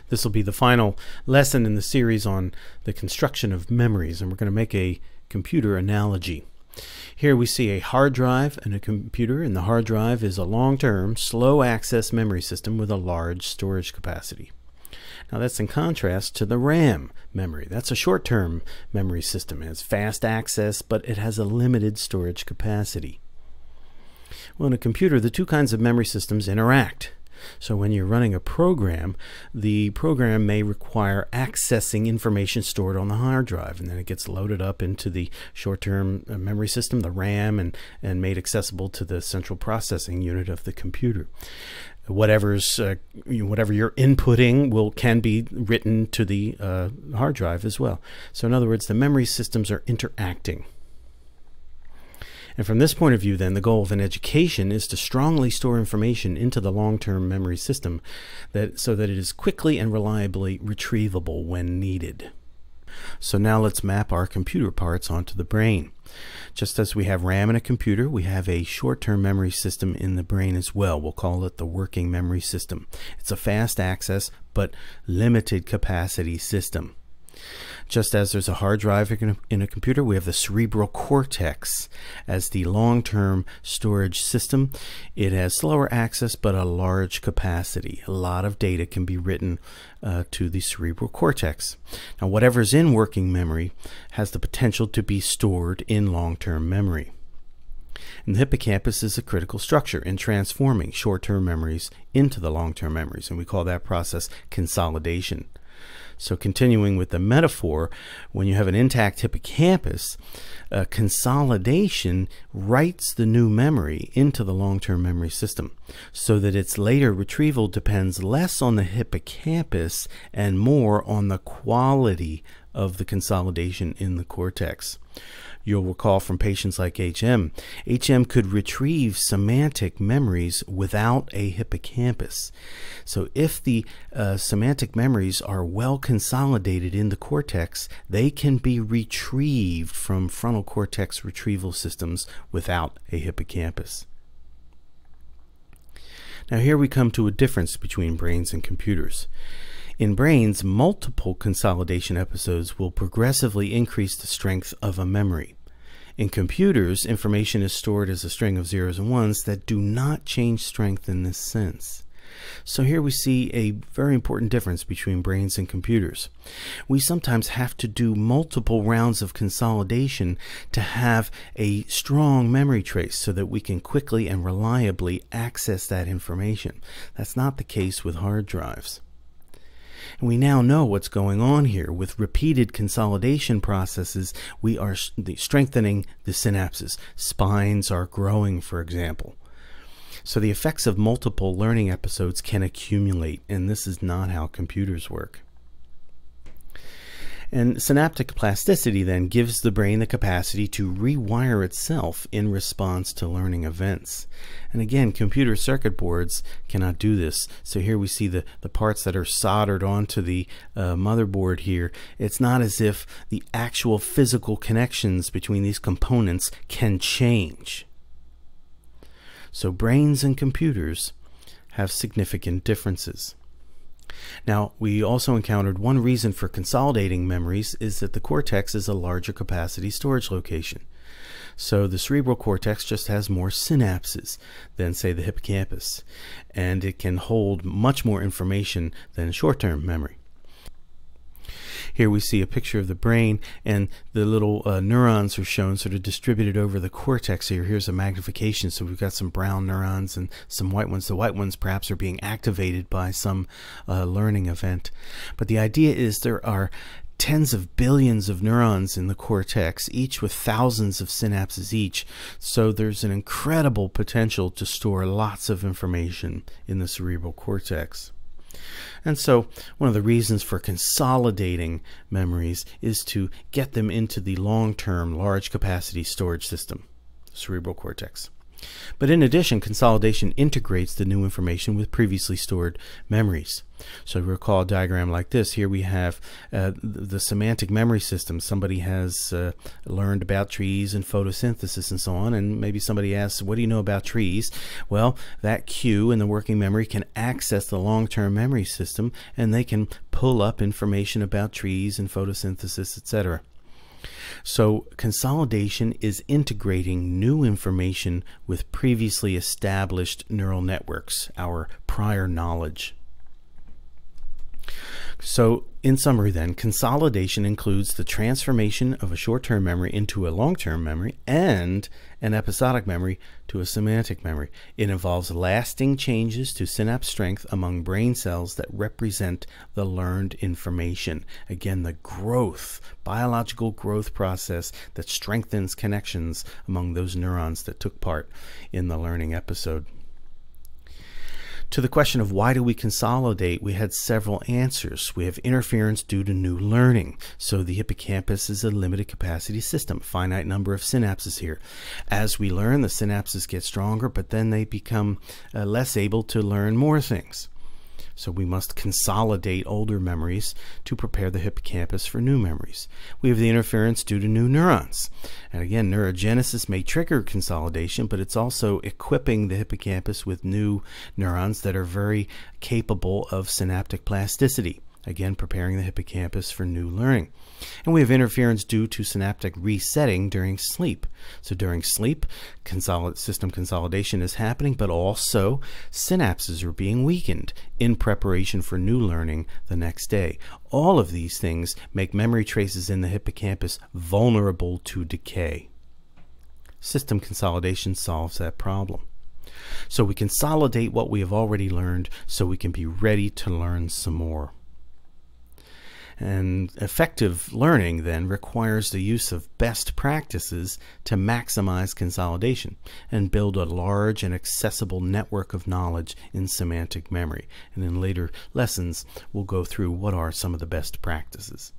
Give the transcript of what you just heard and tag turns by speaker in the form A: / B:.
A: This will be the final lesson in the series on the construction of memories, and we're going to make a computer analogy. Here we see a hard drive and a computer, and the hard drive is a long-term, slow-access memory system with a large storage capacity. Now that's in contrast to the RAM memory. That's a short-term memory system. It has fast access, but it has a limited storage capacity. Well, in a computer, the two kinds of memory systems interact. So when you're running a program, the program may require accessing information stored on the hard drive, and then it gets loaded up into the short-term memory system, the RAM, and made accessible to the central processing unit of the computer. Whatever you're inputting can be written to the hard drive as well. So in other words, the memory systems are interacting. And from this point of view, then, the goal of an education is to strongly store information into the long-term memory system so that it is quickly and reliably retrievable when needed. So now let's map our computer parts onto the brain. Just as we have RAM in a computer, we have a short-term memory system in the brain as well. We'll call it the working memory system. It's a fast access but limited capacity system. Just as there's a hard drive in a computer, we have the cerebral cortex as the long-term storage system. It has slower access but a large capacity. A lot of data can be written to the cerebral cortex. Now, whatever's in working memory has the potential to be stored in long-term memory. And the hippocampus is a critical structure in transforming short-term memories into the long-term memories, and we call that process consolidation. So continuing with the metaphor, when you have an intact hippocampus, consolidation writes the new memory into the long-term memory system so that its later retrieval depends less on the hippocampus and more on the quality of the consolidation in the cortex. You'll recall from patients like HM could retrieve semantic memories without a hippocampus. So if the semantic memories are well consolidated in the cortex, they can be retrieved from frontal cortex retrieval systems without a hippocampus. Now here we come to a difference between brains and computers. In brains, multiple consolidation episodes will progressively increase the strength of a memory. In computers, information is stored as a string of zeros and ones that do not change strength in this sense. So here we see a very important difference between brains and computers. We sometimes have to do multiple rounds of consolidation to have a strong memory trace so that we can quickly and reliably access that information. That's not the case with hard drives. And we now know what's going on here. With repeated consolidation processes, we are strengthening the synapses. Spines are growing, for example. So the effects of multiple learning episodes can accumulate, and this is not how computers work. And synaptic plasticity then gives the brain the capacity to rewire itself in response to learning events. And again, computer circuit boards cannot do this. So here we see the parts that are soldered onto the motherboard here. It's not as if the actual physical connections between these components can change. So brains and computers have significant differences. Now, we also encountered one reason for consolidating memories is that the cortex is a larger capacity storage location. So the cerebral cortex just has more synapses than, say, the hippocampus, and it can hold much more information than short-term memory. Here we see a picture of the brain, and the little neurons are shown sort of distributed over the cortex here. Here's a magnification, so we've got some brown neurons and some white ones. The white ones perhaps are being activated by some learning event. But the idea is there are tens of billions of neurons in the cortex, each with thousands of synapses each. So there's an incredible potential to store lots of information in the cerebral cortex. And so one of the reasons for consolidating memories is to get them into the long-term, large capacity storage system, the cerebral cortex. But in addition, consolidation integrates the new information with previously stored memories. So recall a diagram like this. Here we have the semantic memory system. Somebody has learned about trees and photosynthesis and so on, and maybe somebody asks, what do you know about trees? Well, that cue in the working memory can access the long-term memory system, and they can pull up information about trees and photosynthesis, etc. So consolidation is integrating new information with previously established neural networks, our prior knowledge. So in summary then, consolidation includes the transformation of a short-term memory into a long-term memory and an episodic memory to a semantic memory. It involves lasting changes to synapse strength among brain cells that represent the learned information. Again, the growth, biological growth process that strengthens connections among those neurons that took part in the learning episode. To the question of why do we consolidate, we had several answers. We have interference due to new learning. So the hippocampus is a limited capacity system, finite number of synapses here. As we learn, the synapses get stronger, but then they become less able to learn more things. So we must consolidate older memories to prepare the hippocampus for new memories. We have the interference due to new neurons. And again, neurogenesis may trigger consolidation, but it's also equipping the hippocampus with new neurons that are very capable of synaptic plasticity. Again, preparing the hippocampus for new learning. And we have interference due to synaptic resetting during sleep. So during sleep, system consolidation is happening, but also synapses are being weakened in preparation for new learning the next day. All of these things make memory traces in the hippocampus vulnerable to decay. System consolidation solves that problem. So we consolidate what we have already learned so we can be ready to learn some more. And effective learning then requires the use of best practices to maximize consolidation and build a large and accessible network of knowledge in semantic memory. And in later lessons, we'll go through what are some of the best practices.